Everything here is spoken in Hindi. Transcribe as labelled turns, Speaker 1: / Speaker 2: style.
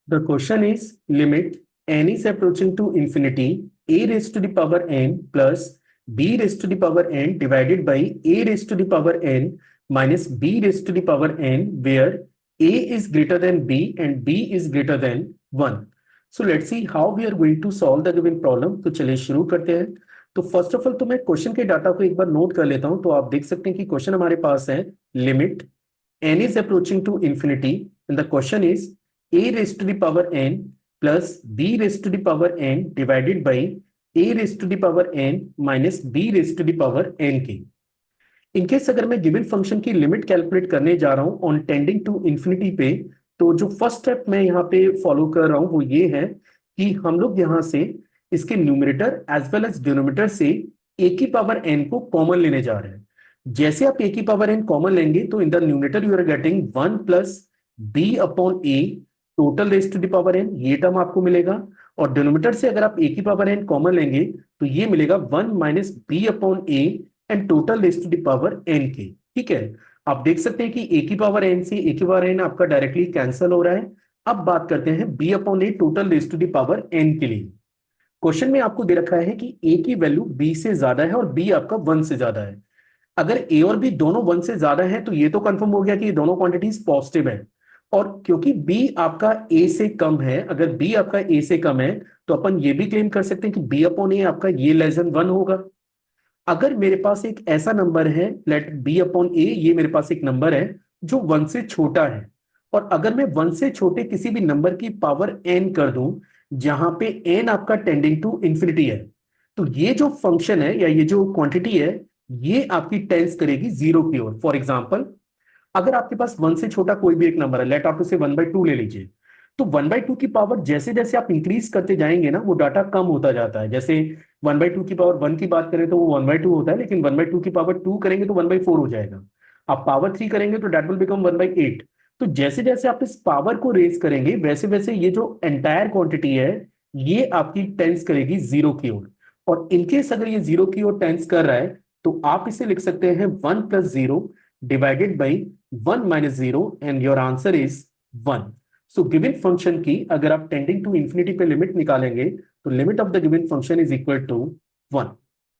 Speaker 1: The question is limit n is approaching to infinity a raised to the power n plus b raised to the power n divided by a raised to the power n minus b raised to the power n where a is greater than b and b is greater than 1. So let's see how we are going to solve the given problem. तो चलिए शुरू करते हैं. तो फर्स्ट ऑफ ऑल तो मैं क्वेश्चन के डाटा को एक बार नोट कर लेता हूं. तो आप देख सकते हैं कि क्वेश्चन हमारे पास है limit n is approaching to infinity and the question is a raised to the power n plus b raised to the power n divided by a raised to the power n minus b raised to the power n की. इनकेस अगर मैं गिवन फंक्शन की लिमिट कैलकुलेट करने जा रहा हूं ऑन टेंडिंग टू इंफिनिटी पे, तो जो फर्स्ट स्टेप मैं यहाँ पे फॉलो कर रहा हूं वो ये है कि हम लोग यहां से इसके numerator as well as denominator से a की पावर n को कॉमन लेने जा रहे हैं. जैसे आप a की पावर n कॉमन लेंगे तो in the numerator you are getting 1 plus b upon a total raise to the power n, ये टर्म आपको मिलेगा. और डिनोमिनेटर से अगर आप a की पावर n कॉमन लेंगे तो ये मिलेगा 1 minus b upon a and total raise to the power n की. ठीक है, आप देख सकते हैं कि a की पावर n से a की पावर n आपका डायरेक्टली कैंसिल हो रहा है. अब बात करते हैं b upon a total raise to the power n के लिए. क्वेश्चन में आपको दे रखा है कि a की वैल्यू b से ज्यादा है और b आपका 1 से ज्यादा है. अगर a और b दोनों 1 से ज्यादा है तो ये तो कंफर्म हो गया कि ये दोनों क्वांटिटीज पॉजिटिव है. और क्योंकि b आपका a से कम है, अगर b आपका a से कम है तो अपन ये भी क्लेम कर सकते हैं कि b अपॉन a आपका ये लेस देन 1 होगा. अगर मेरे पास एक ऐसा नंबर है, लेट b अपॉन a, ये मेरे पास एक नंबर है जो 1 से छोटा है, और अगर मैं 1 से छोटे किसी भी नंबर की पावर n कर दूं जहां पे n आपका टेंडिंग टू इंफिनिटी है, तो ये जो फंक्शन है या ये जो क्वांटिटी है ये आपकी टेंस करेगी जीरो की ओर. फॉर एग्जाम्पल, अगर आपके पास 1 से छोटा कोई भी एक नंबर है, लेट आप उसे 1/2 ले लीजिए, तो 1/2 की पावर जैसे जैसे आप इंक्रीज करते जाएंगे ना वो डाटा कम होता जाता है. जैसे 1/2 की पावर 1 की बात करें तो वो 1/2 होता है, लेकिन 1/2 की पावर 2 करेंगे तो 1/4 हो जाएगा. आप पावर 3 करेंगे तो डेट विल बिकम 1/8. तो जैसे जैसे आप इस पावर को रेज करेंगे वैसे वैसे ये जो एंटायर क्वांटिटी है ये आपकी टेंस करेगी जीरो की ओर. और इनकेस अगर ये जीरो की ओर टेंस कर रहा है तो आप इसे लिख सकते हैं 1 plus 0 divided by 1 minus 0 and your answer is 1. So given function की अगर आप टेंडिंग टू इंफिनिटी पे लिमिट निकालेंगे तो limit of the given function is equal to 1.